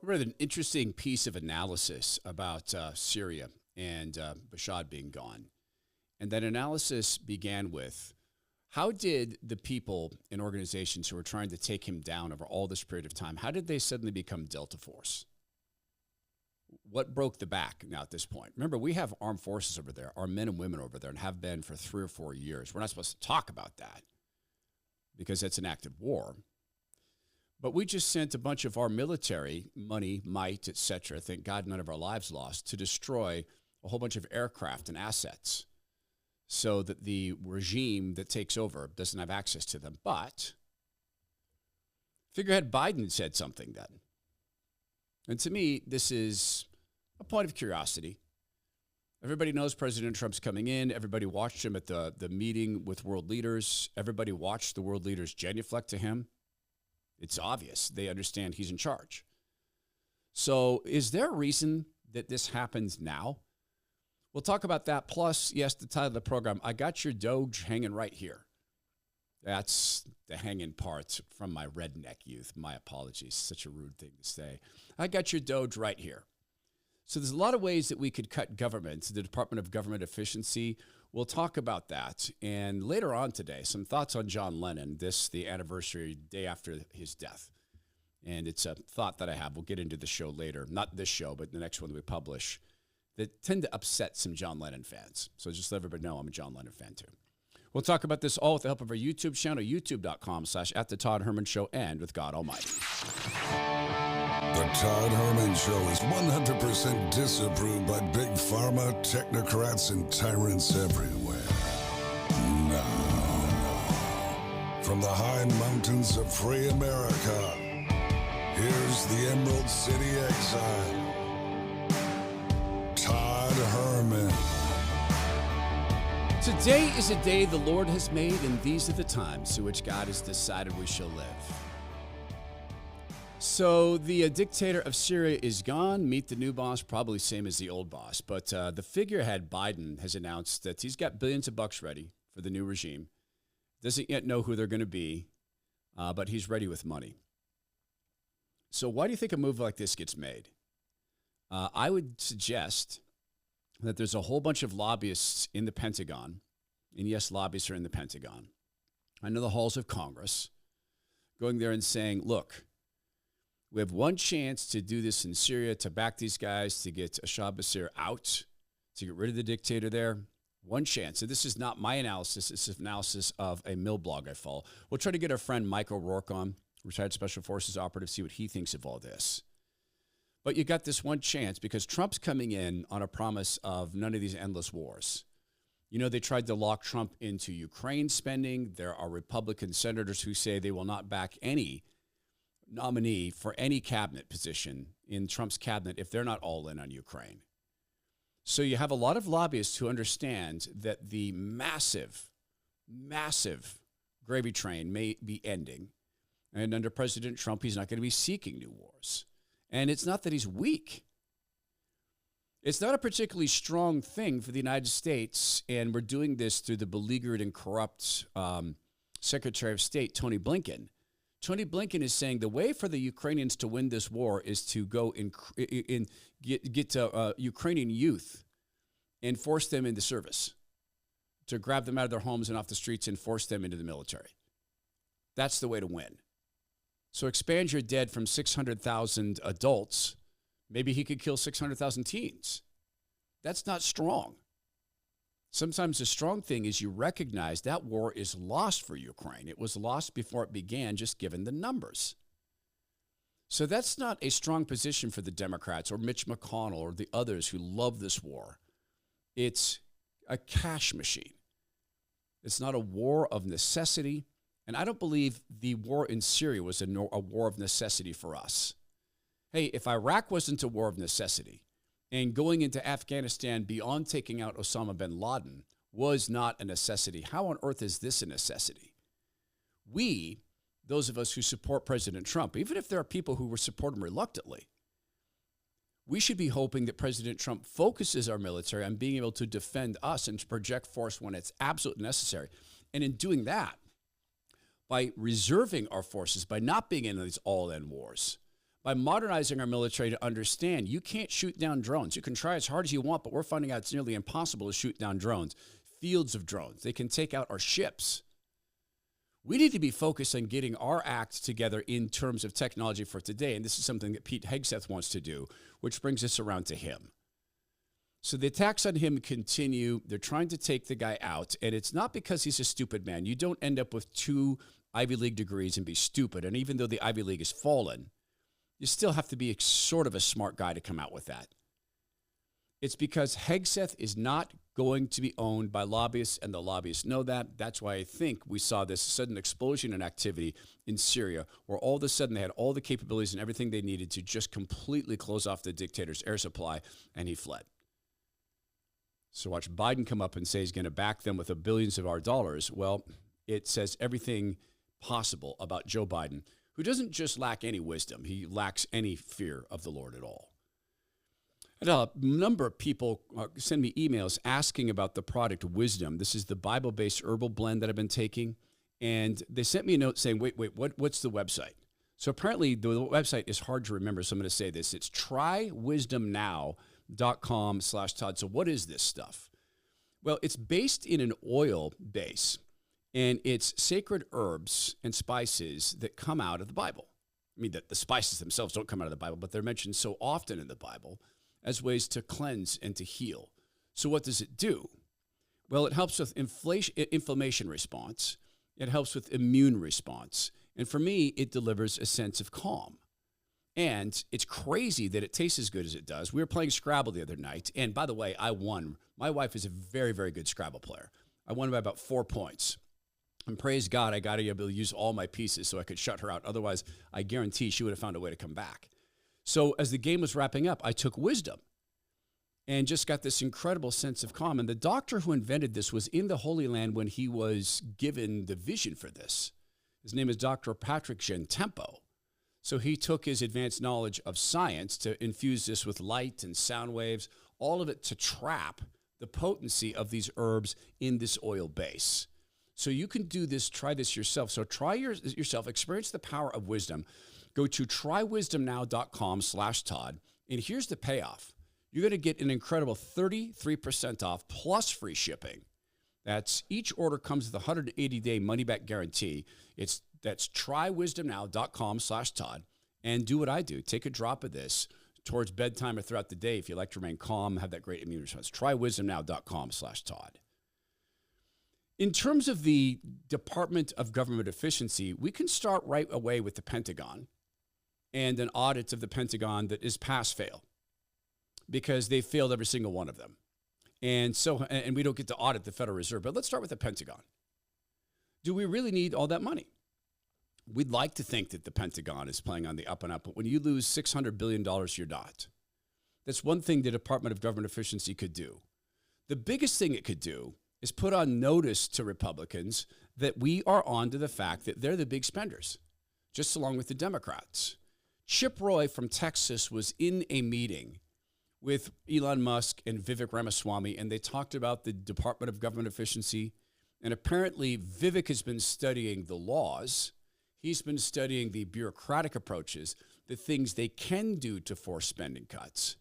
I read an interesting piece of analysis about Syria and Bashar being gone. And that analysis began with how did the people and organizations who were trying to take him down over all this period of time, how did they suddenly become Delta Force? What broke the back now at this point? Remember, we have armed forces over there, our men and women over there, and have been for 3 or 4 years. We're not supposed to talk about that because it's an act of war. But we just sent a bunch of our military, money, might, etc., thank God none of our lives lost, to destroy a whole bunch of aircraft and assets so that the regime that takes over doesn't have access to them. But figurehead Biden said something then. And to me, this is a point of curiosity. Everybody knows President Trump's coming in. Everybody watched him at the meeting with world leaders. Everybody watched the world leaders genuflect to him. It's obvious. They understand he's in charge. So is there a reason that this happens now? We'll talk about that. Plus, yes, the title of the program, I got your DOGE hanging right here. That's the hanging part from my redneck youth. My apologies. Such a rude thing to say. I got your DOGE right here. So there's a lot of ways that we could cut government, the Department of Government Efficiency. We'll talk about that. And later on today, some thoughts on John Lennon, the anniversary day after his death. And it's a thought that I have. We'll get into the show later. Not this show, but the next one that we publish, that tend to upset some John Lennon fans. So just let everybody know I'm a John Lennon fan too. We'll talk about this all with the help of our YouTube channel, youtube.com/@the Todd Herman Show, and with God Almighty. The Todd Herman Show is 100% disapproved by big pharma, technocrats, and tyrants everywhere. Now, from the high mountains of free America, here's the Emerald City exile, Todd Herman. Today is a day the Lord has made, and these are the times to which God has decided we shall live. So the dictator of Syria is gone. Meet the new boss, probably same as the old boss. But the figurehead Biden has announced that he's got billions of bucks ready for the new regime. Doesn't yet know who they're going to be, but he's ready with money. So why do you think a move like this gets made? I would suggest that there's a whole bunch of lobbyists in the Pentagon, and yes, lobbyists are in the Pentagon, under the halls of Congress, going there and saying, look, we have one chance to do this in Syria, to back these guys, to get Bashar Bashir out, to get rid of the dictator there. One chance. So this is not my analysis. This is analysis of a mill blog I follow. We'll try to get our friend Mike O'Rourke on, retired Special Forces operative, see what he thinks of all this. But you got this one chance because Trump's coming in on a promise of none of these endless wars. You know, they tried to lock Trump into Ukraine spending. There are Republican senators who say they will not back any nominee for any cabinet position in Trump's cabinet if they're not all in on Ukraine. So you have a lot of lobbyists who understand that the massive, massive gravy train may be ending. And under President Trump, he's not going to be seeking new wars. And it's not that he's weak. It's not a particularly strong thing for the United States, and we're doing this through the beleaguered and corrupt Secretary of State, Tony Blinken. Tony Blinken is saying the way for the Ukrainians to win this war is to go get Ukrainian youth and force them into service, to grab them out of their homes and off the streets and force them into the military. That's the way to win. So expand your dead from 600,000 adults. Maybe he could kill 600,000 teens. That's not strong. Sometimes the strong thing is you recognize that war is lost for Ukraine. It was lost before it began, just given the numbers. So that's not a strong position for the Democrats or Mitch McConnell or the others who love this war. It's a cash machine. It's not a war of necessity. And I don't believe the war in Syria was a war of necessity for us. Hey, if Iraq wasn't a war of necessity, and going into Afghanistan beyond taking out Osama bin Laden was not a necessity, how on earth is this a necessity? We, those of us who support President Trump, even if there are people who will support him reluctantly, we should be hoping that President Trump focuses our military on being able to defend us and to project force when it's absolutely necessary. And in doing that, by reserving our forces, by not being in these all-in wars, by modernizing our military to understand you can't shoot down drones. You can try as hard as you want, but we're finding out it's nearly impossible to shoot down drones. Fields of drones. They can take out our ships. We need to be focused on getting our act together in terms of technology for today. And this is something that Pete Hegseth wants to do, which brings us around to him. So the attacks on him continue. They're trying to take the guy out. And it's not because he's a stupid man. You don't end up with 2 Ivy League degrees and be stupid. And even though the Ivy League has fallen, you still have to be sort of a smart guy to come out with that. It's because Hegseth is not going to be owned by lobbyists, and the lobbyists know that. That's why I think we saw this sudden explosion in activity in Syria, where all of a sudden they had all the capabilities and everything they needed to just completely close off the dictator's air supply, and he fled. So watch Biden come up and say he's going to back them with billions of our dollars. Well, it says everything possible about Joe Biden, who doesn't just lack any wisdom. He lacks any fear of the Lord at all. And a number of people send me emails asking about the product Wisdom. This is the Bible-based herbal blend that I've been taking. And they sent me a note saying, wait, what's the website? So apparently the website is hard to remember, so I'm going to say this. It's trywisdomnow.com/Todd. So what is this stuff? Well, it's based in an oil base, and it's sacred herbs and spices that come out of the Bible. I mean, the spices themselves don't come out of the Bible, but they're mentioned so often in the Bible as ways to cleanse and to heal. So what does it do? Well, it helps with inflammation response. It helps with immune response. And for me, it delivers a sense of calm. And it's crazy that it tastes as good as it does. We were playing Scrabble the other night. And by the way, I won. My wife is a very, very good Scrabble player. I won by about 4 points. And praise God, I got to be able to use all my pieces so I could shut her out. Otherwise, I guarantee she would have found a way to come back. So as the game was wrapping up, I took Wisdom and just got this incredible sense of calm. And the doctor who invented this was in the Holy Land when he was given the vision for this. His name is Dr. Patrick Gentempo. So he took his advanced knowledge of science to infuse this with light and sound waves, all of it to trap the potency of these herbs in this oil base. So you can do this, try this yourself. So try yourself, experience the power of wisdom. Go to trywisdomnow.com/Todd, and here's the payoff. You're going to get an incredible 33% off plus free shipping. That's each order comes with a 180-day money-back guarantee. That's trywisdomnow.com/Todd, and do what I do. Take a drop of this towards bedtime or throughout the day if you like to remain calm, have that great immune response. Trywisdomnow.com/Todd. In terms of the Department of Government Efficiency, we can start right away with the Pentagon and an audit of the Pentagon that is pass-fail because they failed every single one of them. And we don't get to audit the Federal Reserve, but let's start with the Pentagon. Do we really need all that money? We'd like to think that the Pentagon is playing on the up and up, but when you lose $600 billion, you're not. That's one thing the Department of Government Efficiency could do. The biggest thing it could do is put on notice to Republicans that we are on to the fact that they're the big spenders, just along with the Democrats. Chip Roy from Texas was in a meeting with Elon Musk and Vivek Ramaswamy, and they talked about the Department of Government Efficiency. And apparently Vivek has been studying the laws. He's been studying the bureaucratic approaches, the things they can do to force spending cuts.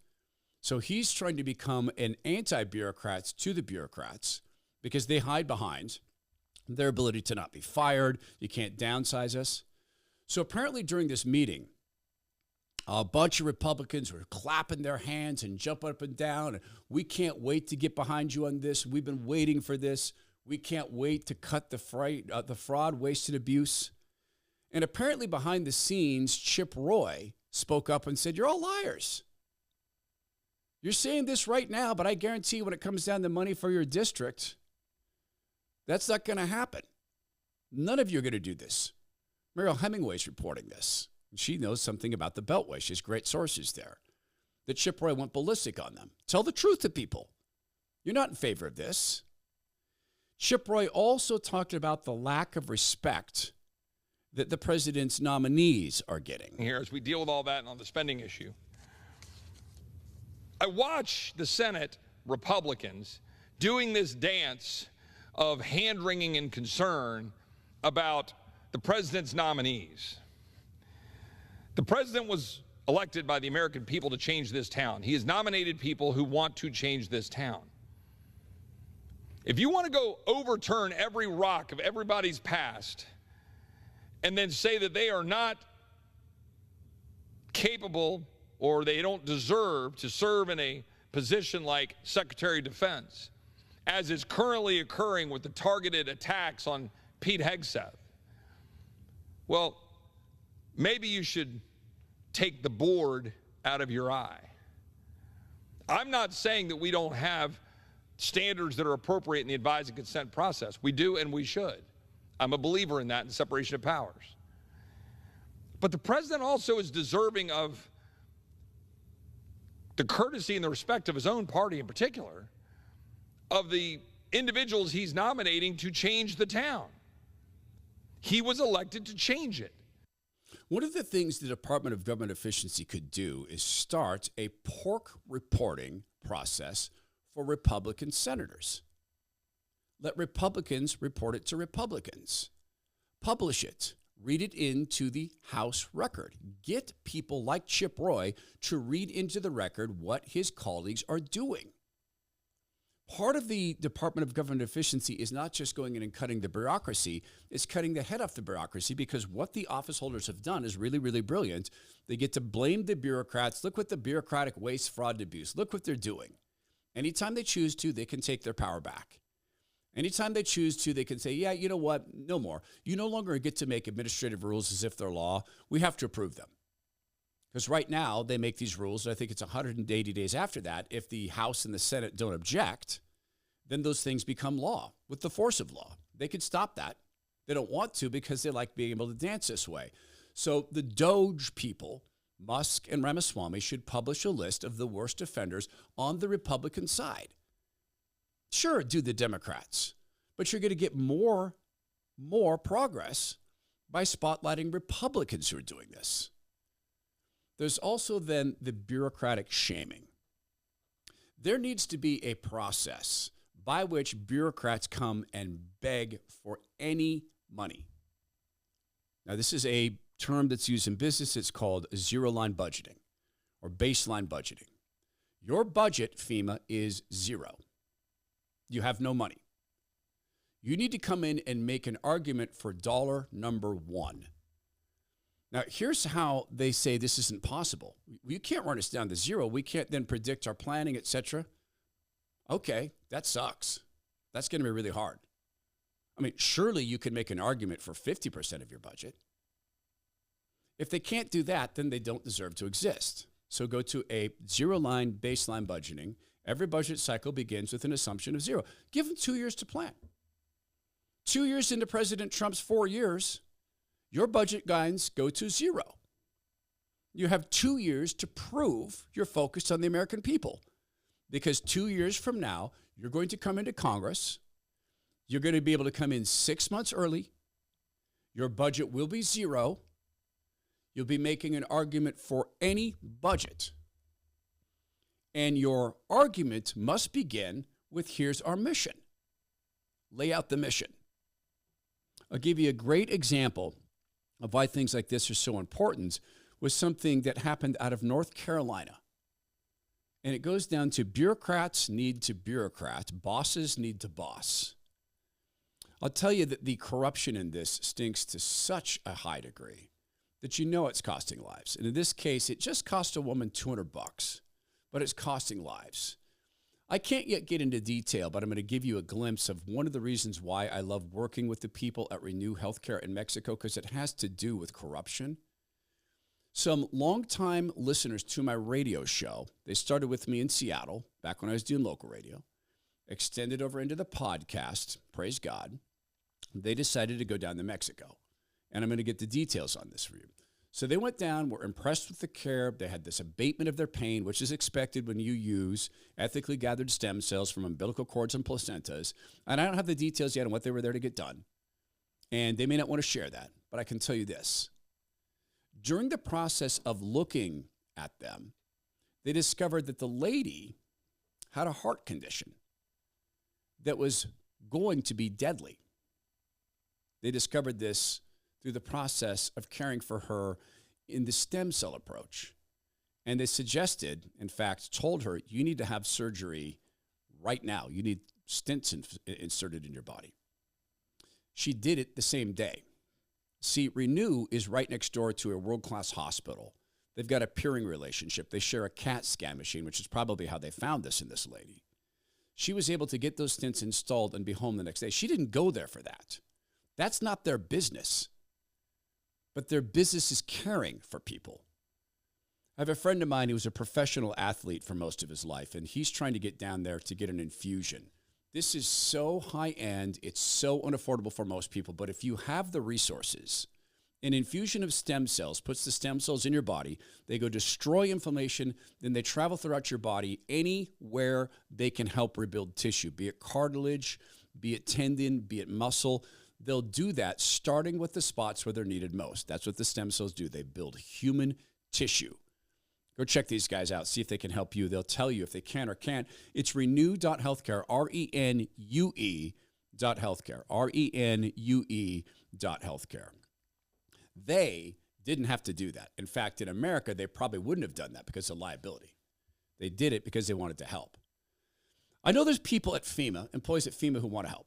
So he's trying to become an anti-bureaucrat to the bureaucrats because they hide behind their ability to not be fired. You can't downsize us. So apparently during this meeting, a bunch of Republicans were clapping their hands and jumping up and down. And we can't wait to get behind you on this. We've been waiting for this. We can't wait to cut the fraud, waste, and abuse. And apparently behind the scenes, Chip Roy spoke up and said, you're all liars. You're saying this right now, but I guarantee when it comes down to money for your district, that's not going to happen. None of you are going to do this. Mariel Hemingway's reporting this. She knows something about the Beltway. She has great sources there. That Chip Roy went ballistic on them. Tell the truth to people. You're not in favor of this. Chip Roy also talked about the lack of respect that the president's nominees are getting. Here, as we deal with all that on the spending issue, I watch the Senate Republicans doing this dance of hand-wringing and concern about the president's nominees. The president was elected by the American people to change this town. He has nominated people who want to change this town. If you want to go overturn every rock of everybody's past and then say that they are not capable or they don't deserve to serve in a position like Secretary of Defense, as is currently occurring with the targeted attacks on Pete Hegseth, well, maybe you should take the board out of your eye. I'm not saying that we don't have standards that are appropriate in the advise and consent process. We do and we should. I'm a believer in that, in separation of powers. But the president also is deserving of the courtesy and the respect of his own party in particular, of the individuals he's nominating to change the town. He was elected to change it. One of the things the Department of Government Efficiency could do is start a pork reporting process for Republican senators. Let Republicans report it to Republicans. Publish it. Read it into the House record. Get people like Chip Roy to read into the record what his colleagues are doing. Part of the Department of Government Efficiency is not just going in and cutting the bureaucracy, it's cutting the head off the bureaucracy, because what the office holders have done is really, really brilliant. They get to blame the bureaucrats. Look what the bureaucratic waste, fraud, and abuse. Look what they're doing. Anytime they choose to, they can take their power back. Anytime they choose to, they can say, yeah, you know what? No more. You no longer get to make administrative rules as if they're law. We have to approve them. Because right now, they make these rules, and I think it's 180 days after that. If the House and the Senate don't object, then those things become law with the force of law. They could stop that. They don't want to because they like being able to dance this way. So the DOGE people, Musk and Ramaswamy, should publish a list of the worst offenders on the Republican side. Sure, do the Democrats, but you're going to get more progress by spotlighting Republicans who are doing this. There's also then the bureaucratic shaming. There needs to be a process by which bureaucrats come and beg for any money. Now, this is a term that's used in business. It's called zero-line budgeting or baseline budgeting. Your budget, FEMA, is zero. You have no money. You need to come in and make an argument for dollar number one. Now, here's how they say this isn't possible. You can't run us down to zero. We can't then predict our planning, etc. Okay, that sucks. That's going to be really hard. I mean, surely you can make an argument for 50% of your budget. If they can't do that, then they don't deserve to exist. So go to a zero-line baseline budgeting. Every budget cycle begins with an assumption of zero. Give them 2 years to plan. 2 years into President Trump's 4 years, your budget guidance go to zero. You have 2 years to prove you're focused on the American people. Because 2 years from now, you're going to come into Congress. You're going to be able to come in 6 months early. Your budget will be zero. You'll be making an argument for any budget. And your argument must begin with, here's our mission. Lay out the mission. I'll give you a great example of why things like this are so important with something that happened out of North Carolina. And it goes down to bureaucrats need to bureaucrat, bosses need to boss. I'll tell you that the corruption in this stinks to such a high degree that you know it's costing lives. And in this case, it just cost a woman $200, but it's costing lives. I can't yet get into detail, but I'm going to give you a glimpse of one of the reasons why I love working with the people at Renew Healthcare in Mexico, because it has to do with corruption. Some longtime listeners to my radio show, they started with me in Seattle, back when I was doing local radio, extended over into the podcast, praise God. They decided to go down to Mexico. And I'm going to get the details on this for you. So they went down, were impressed with the care. They had this abatement of their pain, which is expected when you use ethically gathered stem cells from umbilical cords and placentas. And I don't have the details yet on what they were there to get done. And they may not want to share that, but I can tell you this. During the process of looking at them, they discovered that the lady had a heart condition that was going to be deadly. They discovered this through the process of caring for her in the stem cell approach. And they suggested, in fact, told her, you need to have surgery right now. You need stents inserted in your body. She did it the same day. See, Renew is right next door to a world-class hospital. They've got a peering relationship. They share a CAT scan machine, which is probably how they found this in this lady. She was able to get those stents installed and be home the next day. She didn't go there for that. That's not their business. But their business is caring for people. I have a friend of mine who was a professional athlete for most of his life, and he's trying to get down there to get an infusion. This is so high-end. It's so unaffordable for most people. But if you have the resources, an infusion of stem cells puts the stem cells in your body. They go destroy inflammation. Then they travel throughout your body anywhere they can help rebuild tissue, be it cartilage, be it tendon, be it muscle. They'll do that starting with the spots where they're needed most. That's what the stem cells do. They build human tissue. Go check these guys out. See if they can help you. They'll tell you if they can or can't. It's renew.healthcare, RENUE.healthcare, RENUE.healthcare. They didn't have to do that. In fact, in America, they probably wouldn't have done that because of liability. They did it because they wanted to help. I know there's people at FEMA, employees at FEMA who want to help.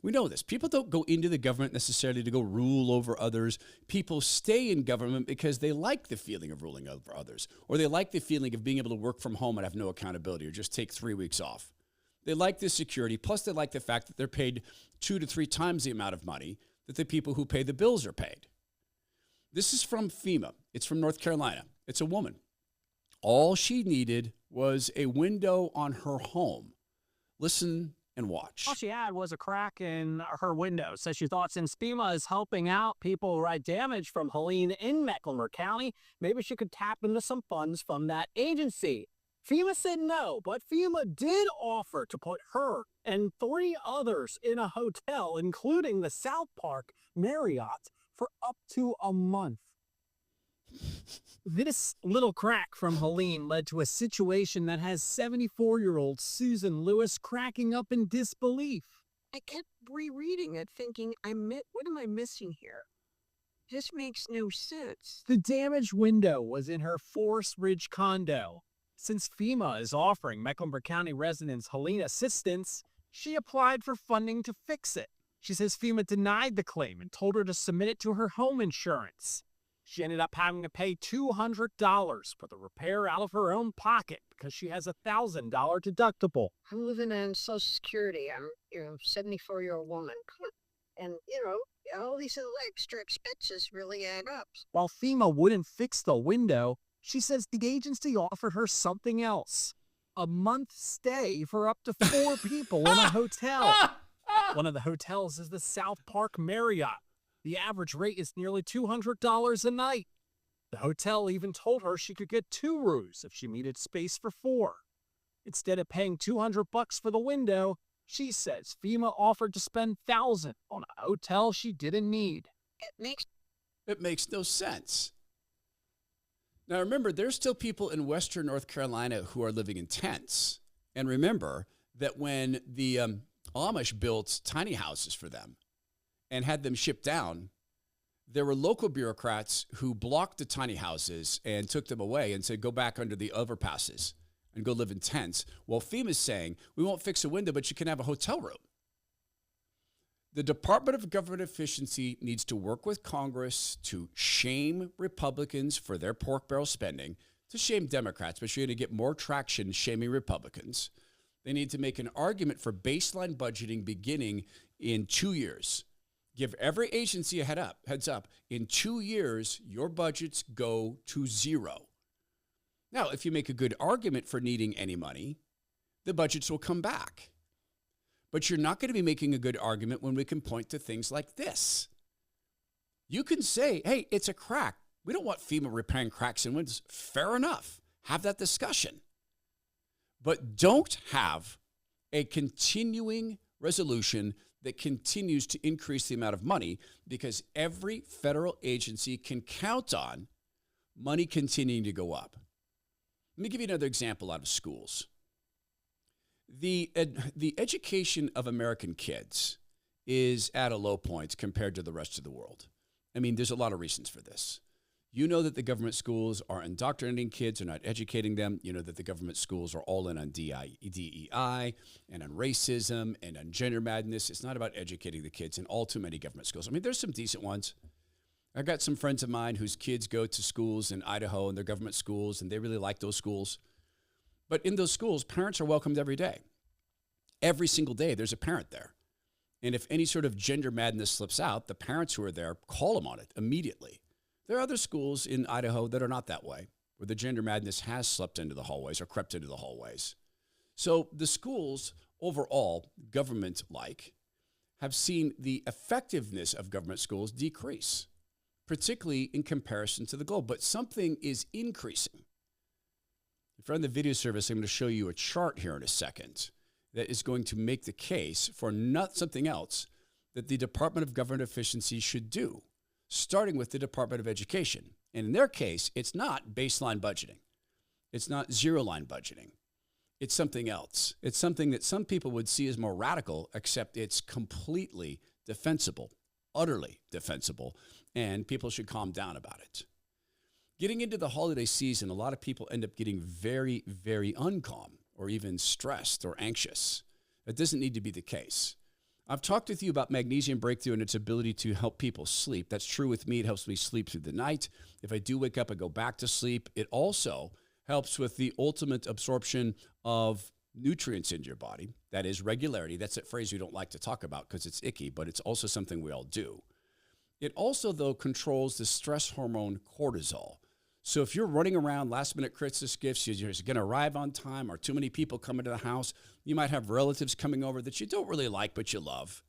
We know this. People don't go into the government necessarily to go rule over others. People stay in government because they like the feeling of ruling over others, or they like the feeling of being able to work from home and have no accountability or just take 3 weeks off. They like the security, plus they like the fact that they're paid 2 to 3 times the amount of money that the people who pay the bills are paid. This is from FEMA. It's from North Carolina. It's a woman. All she needed was a window on her home. Listen and watch. All she had was a crack in her window. Says she thought since FEMA is helping out people who had damage from Helene in Mecklenburg County, maybe she could tap into some funds from that agency. FEMA said no, but FEMA did offer to put her and 3 others in a hotel, including the South Park Marriott, for up to a month. This little crack from Helene led to a situation that has 74-year-old Susan Lewis cracking up in disbelief. I kept rereading it thinking, what am I missing here? This makes no sense. The damaged window was in her Forest Ridge condo. Since FEMA is offering Mecklenburg County residents Helene assistance, she applied for funding to fix it. She says FEMA denied the claim and told her to submit it to her home insurance. She ended up having to pay $200 for the repair out of her own pocket because she has a $1,000 deductible. I'm living on Social Security. I'm, 74-year-old woman. And, all these little extra expenses really add up. While FEMA wouldn't fix the window, she says the agency offered her something else. A month stay for up to 4 people in a hotel. One of the hotels is the South Park Marriott. The average rate is nearly $200 a night. The hotel even told her she could get 2 rooms if she needed space for 4. Instead of paying $200 for the window, she says FEMA offered to spend $1,000 on a hotel she didn't need. It makes no sense. Now remember, there's still people in Western North Carolina who are living in tents. And remember that when the Amish built tiny houses for them and had them shipped down, there were local bureaucrats who blocked the tiny houses and took them away and said, go back under the overpasses and go live in tents. Well, FEMA's saying, we won't fix a window, but you can have a hotel room. The Department of Government Efficiency needs to work with Congress to shame Republicans for their pork barrel spending, to shame Democrats, but you're going to get more traction shaming Republicans. They need to make an argument for baseline budgeting beginning in 2 years. Give every agency a heads up. In 2 years, your budgets go to 0. Now, if you make a good argument for needing any money, the budgets will come back. But you're not going to be making a good argument when we can point to things like this. You can say, hey, it's a crack. We don't want FEMA repairing cracks in windows. Fair enough. Have that discussion. But don't have a continuing resolution that continues to increase the amount of money, because every federal agency can count on money continuing to go up. Let me give you another example out of schools. The education of American kids is at a low point compared to the rest of the world. I mean, there's a lot of reasons for this. You know that the government schools are indoctrinating kids, are not educating them. You know that the government schools are all in on DEI and on racism and on gender madness. It's not about educating the kids in all too many government schools. I mean, there's some decent ones. I've got some friends of mine whose kids go to schools in Idaho, and they're government schools, and they really like those schools. But in those schools, parents are welcomed every day. Every single day, there's a parent there. And if any sort of gender madness slips out, the parents who are there call them on it immediately. There are other schools in Idaho that are not that way, where the gender madness has slipped into the hallways or crept into the hallways. So the schools overall, government-like, have seen the effectiveness of government schools decrease, particularly in comparison to the globe. But something is increasing. If you're on the video service, I'm going to show you a chart here in a second that is going to make the case for not something else that the Department of Government Efficiency should do, starting with the Department of Education. And in their case, it's not baseline budgeting. It's not zero-line budgeting. It's something else. It's something that some people would see as more radical, except it's completely defensible, utterly defensible, and people should calm down about it. Getting into the holiday season, a lot of people end up getting very, very uncalm or even stressed or anxious. That doesn't need to be the case. I've talked with you about Magnesium Breakthrough and its ability to help people sleep. That's true with me. It helps me sleep through the night. If I do wake up, I go back to sleep. It also helps with the ultimate absorption of nutrients into your body. That is regularity. That's a phrase we don't like to talk about because it's icky, but it's also something we all do. It also, though, controls the stress hormone cortisol. So if you're running around last-minute Christmas gifts, you're going to arrive on time, or too many people come into the house, you might have relatives coming over that you don't really like but you love.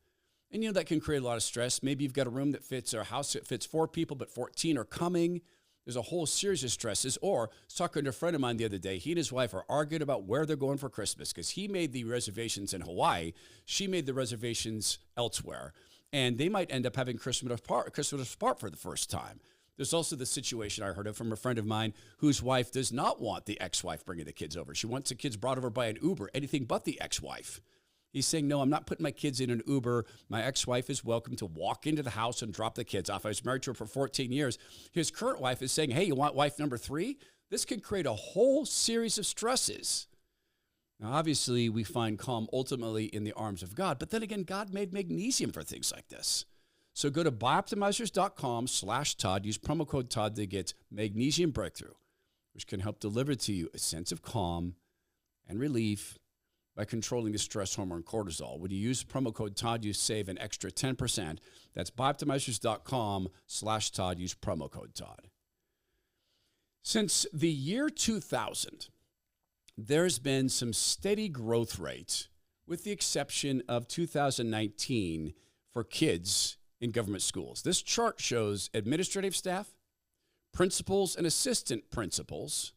And, that can create a lot of stress. Maybe you've got a room that fits, or a house that fits 4 people, but 14 are coming. There's a whole series of stresses. Or I was talking to a friend of mine the other day. He and his wife are arguing about where they're going for Christmas because he made the reservations in Hawaii. She made the reservations elsewhere. And they might end up having Christmas apart for the first time. There's also the situation I heard of from a friend of mine whose wife does not want the ex-wife bringing the kids over. She wants the kids brought over by an Uber, anything but the ex-wife. He's saying, no, I'm not putting my kids in an Uber. My ex-wife is welcome to walk into the house and drop the kids off. I was married to her for 14 years. His current wife is saying, hey, you want wife number 3? This can create a whole series of stresses. Now, obviously, we find calm ultimately in the arms of God. But then again, God made magnesium for things like this. So go to bioptimizers.com/Todd. Use promo code Todd to get Magnesium Breakthrough, which can help deliver to you a sense of calm and relief by controlling the stress hormone cortisol. When you use promo code Todd, you save an extra 10%. That's bioptimizers.com/Todd. Use promo code Todd. Since the year 2000, there's been some steady growth rate, with the exception of 2019 for kids in government schools. This chart shows administrative staff, principals and assistant principals,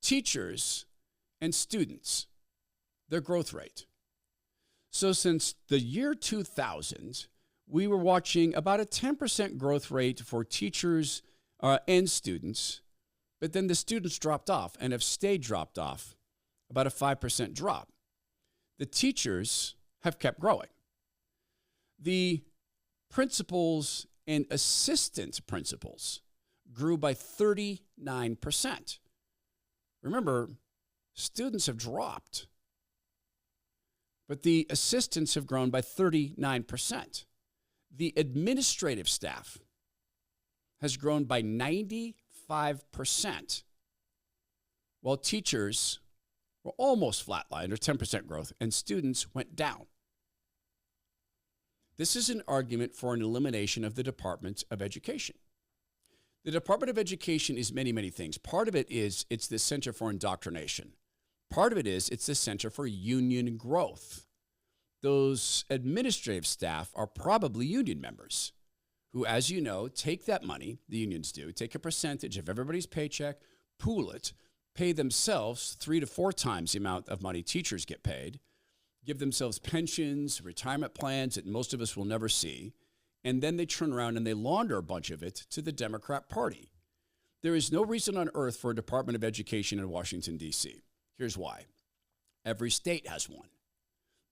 teachers, and students, their growth rate. So since the year 2000, we were watching about a 10% growth rate for teachers and students, but then the students dropped off and have stayed dropped off, about a 5% drop. The teachers have kept growing. The principals and assistant principals grew by 39%. Remember, students have dropped, but the assistants have grown by 39%. The administrative staff has grown by 95%, while teachers were almost flatlined, or 10% growth, and students went down. This is an argument for an elimination of the Department of Education. The Department of Education is many, many things. Part of it is it's the Center for Indoctrination. Part of it is it's the Center for Union Growth. Those administrative staff are probably union members who, as you know, take that money, the unions do, take a percentage of everybody's paycheck, pool it, pay themselves 3 to 4 times the amount of money teachers get paid, give themselves pensions, retirement plans that most of us will never see, and then they turn around and they launder a bunch of it to the Democrat Party. There is no reason on earth for a Department of Education in Washington, D.C. Here's why. Every state has one.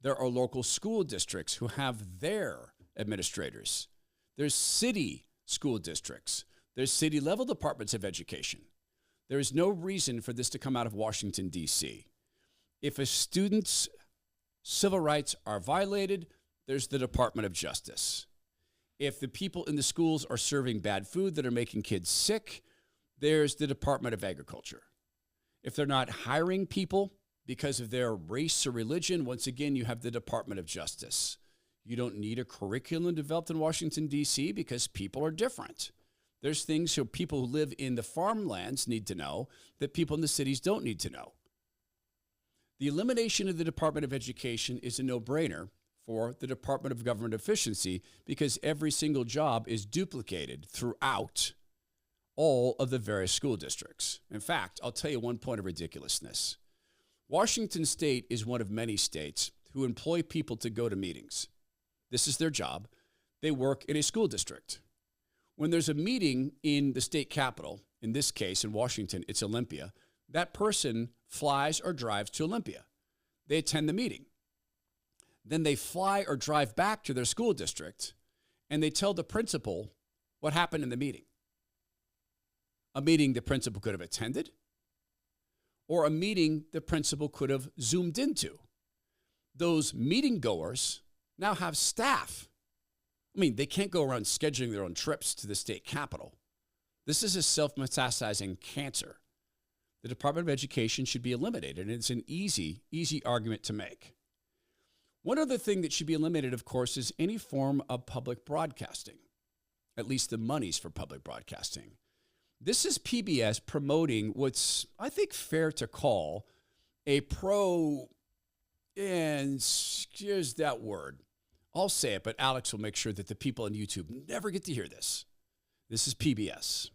There are local school districts who have their administrators. There's city school districts There's city-level departments of education. There is no reason for this to come out of Washington, D.C. If a student's civil rights are violated, there's the Department of Justice. If the people in the schools are serving bad food that are making kids sick, there's the Department of Agriculture. If they're not hiring people because of their race or religion, once again, you have the Department of Justice. You don't need a curriculum developed in Washington, D.C. because people are different. There's things so people who live in the farmlands need to know that people in the cities don't need to know. The elimination of the Department of Education is a no-brainer for the Department of Government Efficiency because every single job is duplicated throughout all of the various school districts. In fact, I'll tell you one point of ridiculousness. Washington State is one of many states who employ people to go to meetings. This is their job. They work in a school district. When there's a meeting in the state capitol, in this case in Washington, it's Olympia, that person flies or drives to Olympia. They attend the meeting. Then they fly or drive back to their school district and they tell the principal what happened in the meeting. A meeting the principal could have attended or a meeting the principal could have zoomed into. Those meeting goers now have staff. I mean, they can't go around scheduling their own trips to the state capitol. This is a self-metastasizing cancer. The Department of Education should be eliminated, and it's an easy argument to make. One other thing that should be eliminated, of course, is any form of public broadcasting, at least the monies for public broadcasting. This is PBS promoting what's, I think, fair to call a and here's that word. I'll say it, but Alex will make sure that the people on YouTube never get to hear this. This is PBS.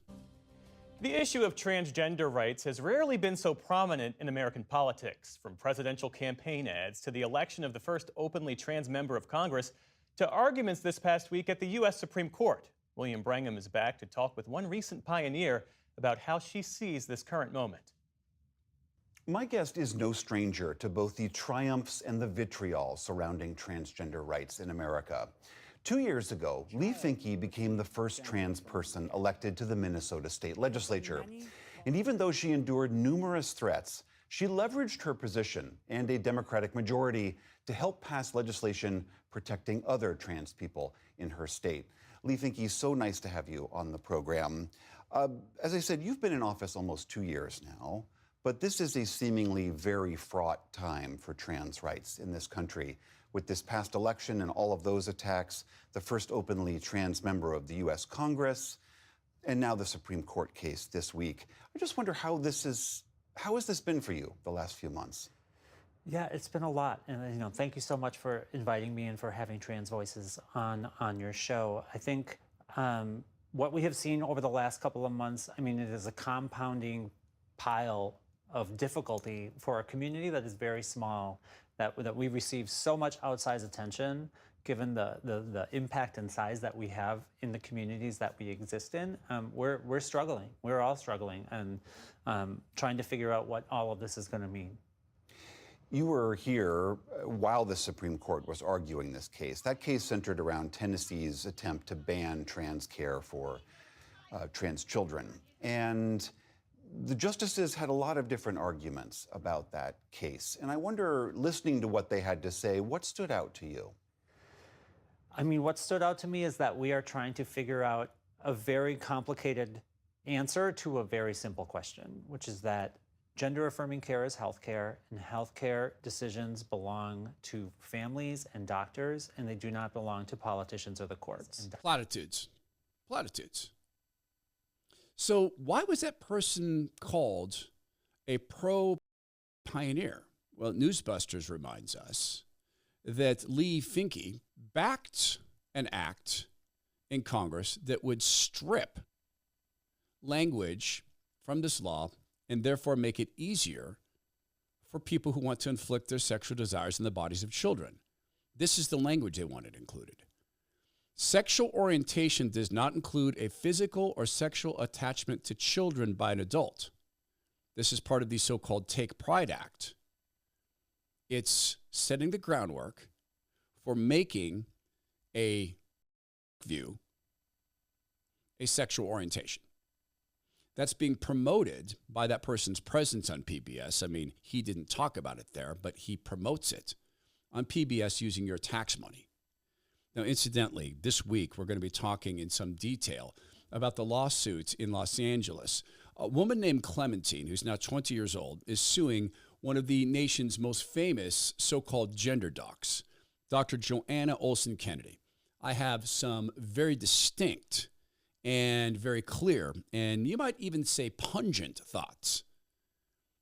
The issue of transgender rights has rarely been so prominent in American politics, from presidential campaign ads to the election of the first openly trans member of Congress to arguments this past week at the U.S. Supreme Court. William Brangham is back to talk with one recent pioneer about how she sees this current moment. My guest is no stranger to both the triumphs and the vitriol surrounding transgender rights in America. 2 years ago, Lee Finke became the first trans person elected to the Minnesota State Legislature. And even though she endured numerous threats, she leveraged her position and a Democratic majority to help pass legislation protecting other trans people in her state. Lee Finke, so nice to have you on the program. As I said, you've been in office almost 2 years now, but this is a seemingly very fraught time for trans rights in this country. With this past election and all of those attacks, the first openly trans member of the U.S. Congress, and now the Supreme Court case this week. I just wonder how has this been for you the last few months? Yeah, it's been a lot. And, thank you so much for inviting me and for having Trans Voices on your show. I think what we have seen over the last couple of months, it is a compounding pile of difficulty for a community that is very small, that we receive so much outsized attention, given the impact and size that we have in the communities that we exist in. We're struggling. We're all struggling and trying to figure out what all of this is going to mean. You were here while the Supreme Court was arguing this case. That case centered around Tennessee's attempt to ban trans care for trans children. And the justices had a lot of different arguments about that case. And I wonder, listening to what they had to say, what stood out to you? What stood out to me is that we are trying to figure out a very complicated answer to a very simple question, which is that gender-affirming care is healthcare, and healthcare decisions belong to families and doctors, and they do not belong to politicians or the courts. Platitudes. So why was that person called a pro-pioneer? Well, Newsbusters reminds us that Lee Finke backed an act in Congress that would strip language from this law and therefore make it easier for people who want to inflict their sexual desires in the bodies of children. This is the language they wanted included. Sexual orientation does not include a physical or sexual attachment to children by an adult. This is part of the so-called Take Pride Act. It's setting the groundwork for making a view a sexual orientation. that's being promoted by that person's presence on PBS. I mean, he didn't talk about it there, but he promotes it on PBS using your tax money. Now, incidentally, this week we're going to be talking in some detail about the lawsuits in Los Angeles. A woman named Clementine, who's now 20 years old, is suing one of the nation's most famous so-called gender docs, Dr. Joanna Olson Kennedy. I have some very distinct and very clear, and you might even say pungent thoughts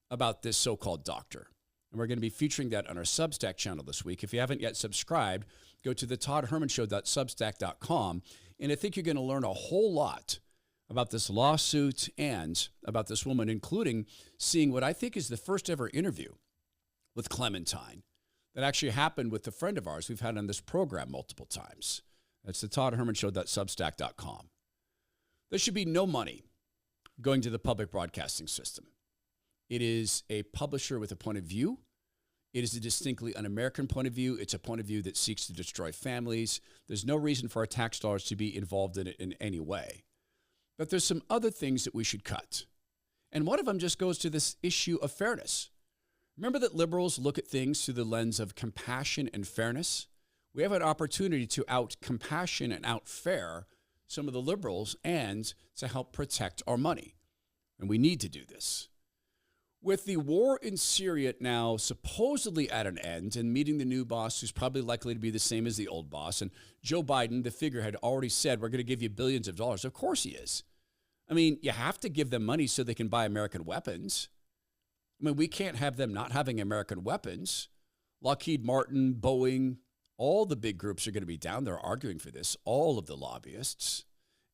about this so-called doctor. And we're going to be featuring that on our Substack channel this week. If you haven't yet subscribed, go to the toddhermanshow.substack.com. And I think you're going to learn a whole lot about this lawsuit and about this woman, including seeing what I think is the first ever interview with Clementine that actually happened with a friend of ours we've had on this program multiple times. That's the toddhermanshow.substack.com. There should be no money going to the public broadcasting system. It is a publisher with a point of view. It is a distinctly un-American point of view. It's a point of view that seeks to destroy families. There's no reason for our tax dollars to be involved in it in any way. But there's some other things that we should cut. And one of them just goes to this issue of fairness. Remember that liberals look at things through the lens of compassion and fairness? We have an opportunity to out-compassion and out-fair some of the liberals and to help protect our money. And we need to do this. With the war in Syria now supposedly at an end and meeting the new boss, who's probably likely to be the same as the old boss, and Joe Biden, the figurehead, already said, we're going to give you billions of dollars. Of course he is. I mean, you have to give them money so they can buy American weapons. I mean, we can't have them not having American weapons. Lockheed Martin, Boeing, all the big groups are going to be down there arguing for this, all of the lobbyists.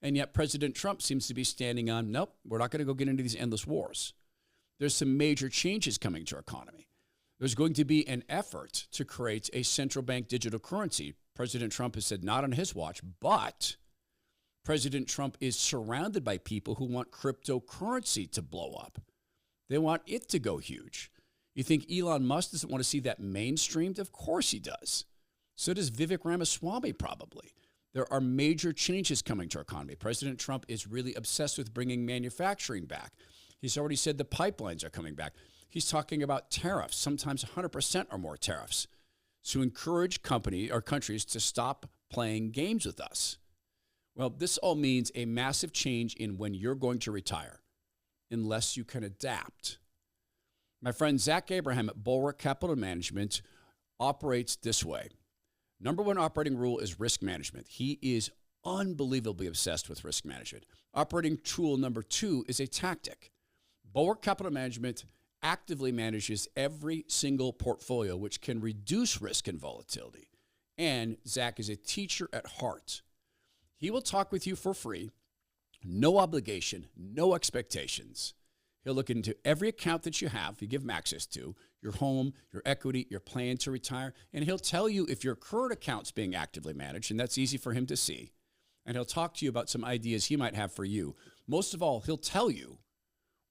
And yet President Trump seems to be standing on, nope, we're not going to go get into these endless wars. There's some major changes coming to our economy. There's going to be an effort to create a central bank digital currency. President Trump has said not on his watch, but President Trump is surrounded by people who want cryptocurrency to blow up. They want it to go huge. You think Elon Musk doesn't want to see that mainstreamed? Of course he does. So does Vivek Ramaswamy probably. There are major changes coming to our economy. President Trump is really obsessed with bringing manufacturing back. He's already said the pipelines are coming back. He's talking about tariffs, sometimes 100% or more tariffs, to encourage countries to stop playing games with us. Well, this all means a massive change in when you're going to retire, unless you can adapt. My friend Zach Abraham at Bulwark Capital Management operates this way. Number one operating rule is risk management. He is unbelievably obsessed with risk management. Operating tool number two is a tactic. Bulwark Capital Management actively manages every single portfolio, which can reduce risk and volatility. And Zach is a teacher at heart. He will talk with you for free, no obligation, no expectations. He'll look into every account that you have, you give him access to, your home, your equity, your plan to retire, and he'll tell you if your current account's being actively managed, and that's easy for him to see. And he'll talk to you about some ideas he might have for you. Most of all, he'll tell you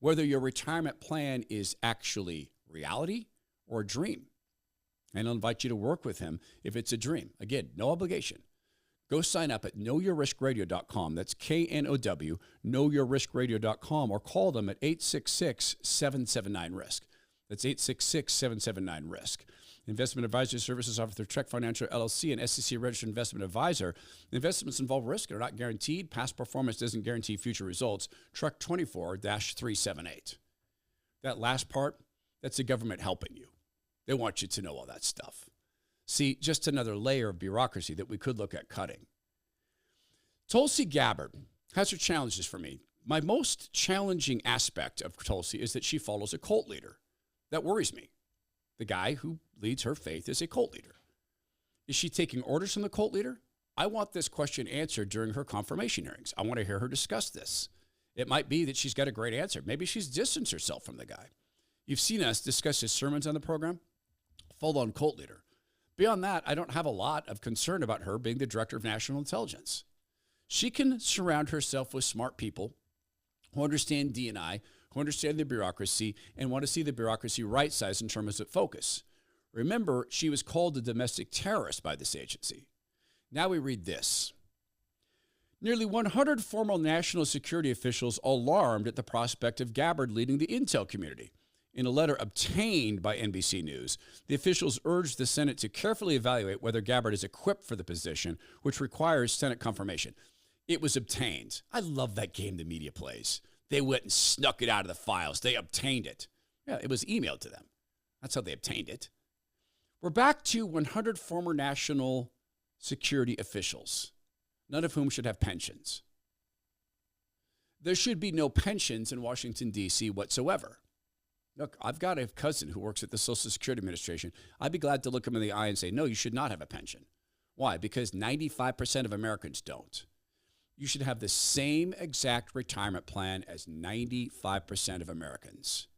whether your retirement plan is actually reality or a dream. And I'll invite you to work with him if it's a dream. Again, no obligation. Go sign up at knowyourriskradio.com. That's KNOW, knowyourriskradio.com, or call them at 866-779-RISK. That's 866-779-RISK. Investment advisory services offered through Trek Financial LLC, an SEC-registered investment advisor. Investments involve risk and are not guaranteed. Past performance doesn't guarantee future results. Trek 24-378. That last part, that's the government helping you. They want you to know all that stuff. See, just another layer of bureaucracy that we could look at cutting. Tulsi Gabbard has her challenges for me. My most challenging aspect of Tulsi is that she follows a cult leader. That worries me. The guy who leads her faith is a cult leader. Is she taking orders from the cult leader? I want this question answered during her confirmation hearings. I want to hear her discuss this. It might be that she's got a great answer. Maybe she's distanced herself from the guy. You've seen us discuss his sermons on the program. Full-on cult leader. Beyond that, I don't have a lot of concern about her being the director of national intelligence. She can surround herself with smart people who understand D&I, who understand the bureaucracy, and want to see the bureaucracy right-sized in terms of focus. Remember, she was called a domestic terrorist by this agency. Now we read this. Nearly 100 former national security officials alarmed at the prospect of Gabbard leading the intel community. In a letter obtained by NBC News, the officials urged the Senate to carefully evaluate whether Gabbard is equipped for the position, which requires Senate confirmation. It was obtained. I love that game the media plays. They went and snuck it out of the files. They obtained it. Yeah, it was emailed to them. That's how they obtained it. We're back to 100 former national security officials, none of whom should have pensions. There should be no pensions in Washington, D.C. whatsoever. Look, I've got a cousin who works at the Social Security Administration. I'd be glad to look him in the eye and say, no, you should not have a pension. Why? Because 95% of Americans don't. You should have the same exact retirement plan as 95% of Americans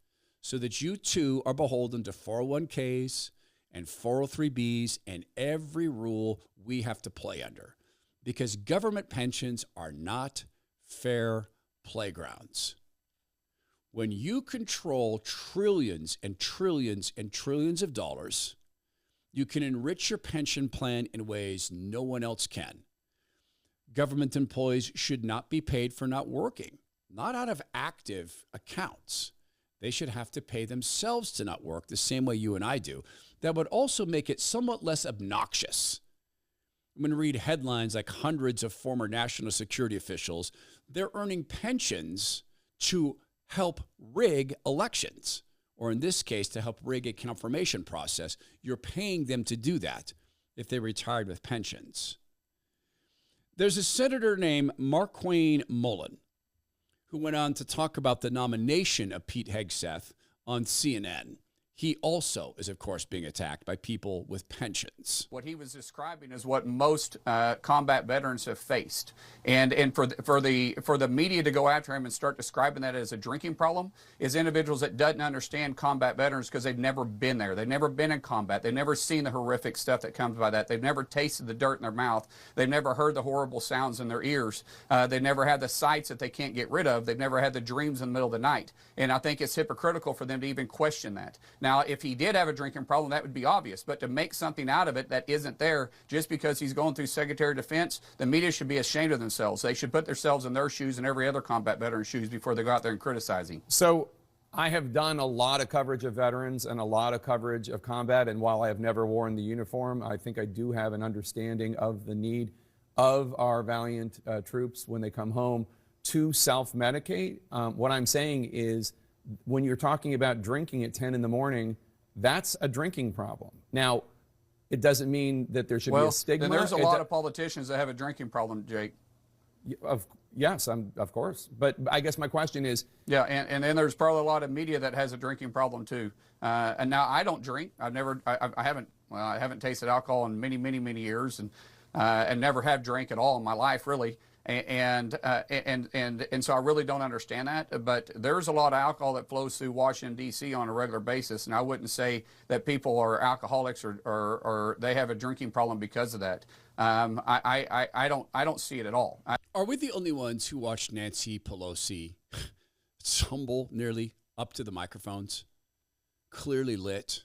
so that you too are beholden to 401ks and 403bs and every rule we have to play under, because government pensions are not fair playgrounds. When you control trillions and trillions and trillions of dollars, you can enrich your pension plan in ways no one else can. Government employees should not be paid for not working, not out of active accounts. They should have to pay themselves to not work the same way you and I do. That would also make it somewhat less obnoxious. When we read headlines like hundreds of former national security officials, they're earning pensions to help rig elections, or in this case, to help rig a confirmation process. You're paying them to do that if they retired with pensions. There's a senator named Markwayne Mullin who went on to talk about the nomination of Pete Hegseth on CNN. He also is, of course, being attacked by people with pensions. What he was describing is what most combat veterans have faced, and for the media to go after him and start describing that as a drinking problem is individuals that doesn't understand combat veterans because they've never been there. They've never been in combat. They've never seen the horrific stuff that comes by that. They've never tasted the dirt in their mouth. They've never heard the horrible sounds in their ears. They've never had the sights that they can't get rid of. They've never had the dreams in the middle of the night. And I think it's hypocritical for them to even question that. Now, if he did have a drinking problem, that would be obvious. But to make something out of it that isn't there just because he's going through Secretary of Defense, the media should be ashamed of themselves. They should put themselves in their shoes and every other combat veteran's shoes before they go out there and criticize him. So I have done a lot of coverage of veterans and a lot of coverage of combat. And while I have never worn the uniform, I think I do have an understanding of the need of our valiant troops when they come home to self-medicate. What I'm saying is when you're talking about drinking at 10 in the morning, that's a drinking problem. Now, it doesn't mean that there should be a stigma. Then there's a lot of politicians that have a drinking problem, Jake. Yes, of course. But I guess my question is... Yeah, and then there's probably a lot of media that has a drinking problem too. And now I don't drink. I haven't tasted alcohol in many, many, many years, and never have drank at all in my life, really. And so I really don't understand that. But there's a lot of alcohol that flows through Washington, D.C. on a regular basis, and I wouldn't say that people are alcoholics or they have a drinking problem because of that. I don't see it at all. Are we the only ones who watched Nancy Pelosi tumble nearly up to the microphones, clearly lit?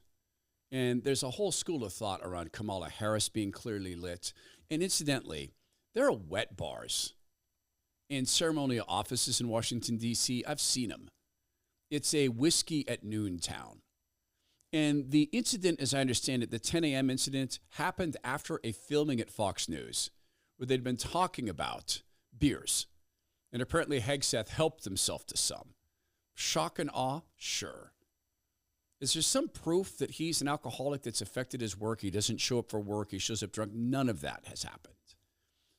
And there's a whole school of thought around Kamala Harris being clearly lit. And incidentally, there are wet bars in ceremonial offices in Washington, D.C. I've seen them. It's a whiskey at noon town. And the incident, as I understand it, the 10 a.m. incident, happened after a filming at Fox News where they'd been talking about beers. And apparently Hegseth helped himself to some. Shock and awe? Sure. Is there some proof that he's an alcoholic that's affected his work? He doesn't show up for work. He shows up drunk. None of that has happened.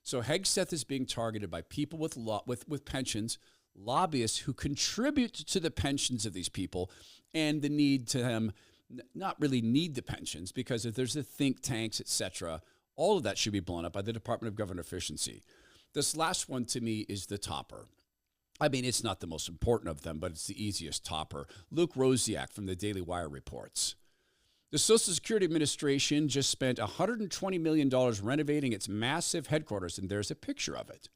So Hegseth is being targeted by people with pensions, lobbyists who contribute to the pensions of these people and the need to them not really need the pensions because if there's the think tanks, etc., all of that should be blown up by the Department of Government Efficiency. This last one to me is the topper. I mean, it's not the most important of them, but it's the easiest topper. Luke Rosiak from the Daily Wire reports. The Social Security Administration just spent $120 million renovating its massive headquarters, and there's a picture of it.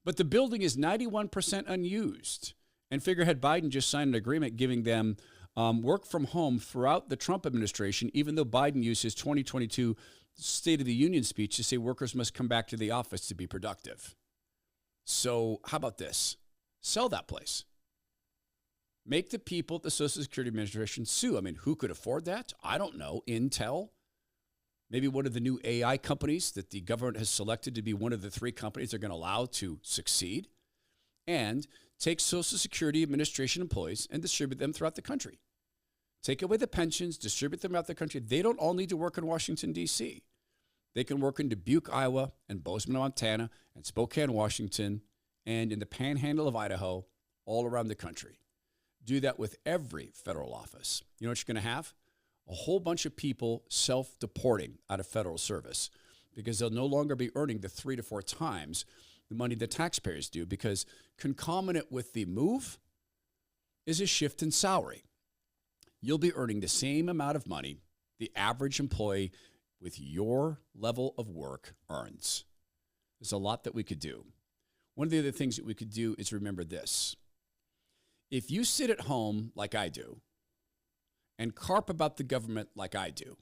But the building is 91% unused, and figurehead Biden just signed an agreement giving them work from home throughout the Trump administration, even though Biden used his 2022 State of the Union speech to say workers must come back to the office to be productive. So how about this? Sell that place. Make the people at the Social Security Administration sue. I mean, who could afford that? I don't know. Intel? Maybe one of the new AI companies that the government has selected to be one of the 3 companies they're going to allow to succeed. And take Social Security Administration employees and distribute them throughout the country. Take away the pensions, distribute them throughout the country. They don't all need to work in Washington, D.C. They can work in Dubuque, Iowa, and Bozeman, Montana, and Spokane, Washington, and in the panhandle of Idaho, all around the country. Do that with every federal office. You know what you're going to have? A whole bunch of people self-deporting out of federal service because they'll no longer be earning the 3 to 4 times the money the taxpayers do, because concomitant with the move is a shift in salary. You'll be earning the same amount of money the average employee with your level of work earns. There's a lot that we could do. One of the other things that we could do is remember this. If you sit at home like I do and carp about the government like I do,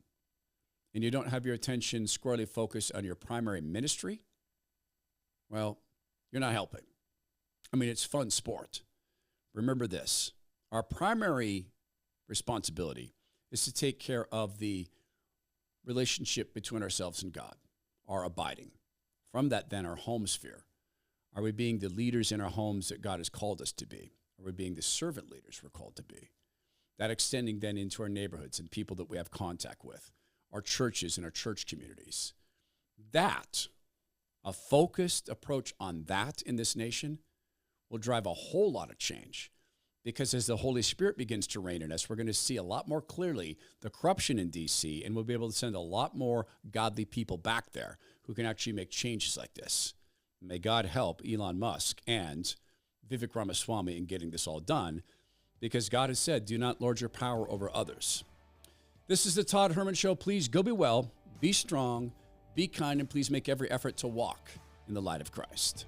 and you don't have your attention squarely focused on your primary ministry, well, you're not helping. I mean, it's fun sport. Remember this. Our primary responsibility is to take care of the relationship between ourselves and God, our abiding. From that, then, our home sphere. Are we being the leaders in our homes that God has called us to be? Are we being the servant leaders we're called to be? That extending then into our neighborhoods and people that we have contact with, our churches and our church communities. That, a focused approach on that in this nation will drive a whole lot of change, because as the Holy Spirit begins to reign in us, we're going to see a lot more clearly the corruption in D.C., and we'll be able to send a lot more godly people back there who can actually make changes like this. May God help Elon Musk and Vivek Ramaswamy in getting this all done, because God has said, do not lord your power over others. This is the Todd Herman Show. Please go be well, be strong, be kind, and please make every effort to walk in the light of Christ.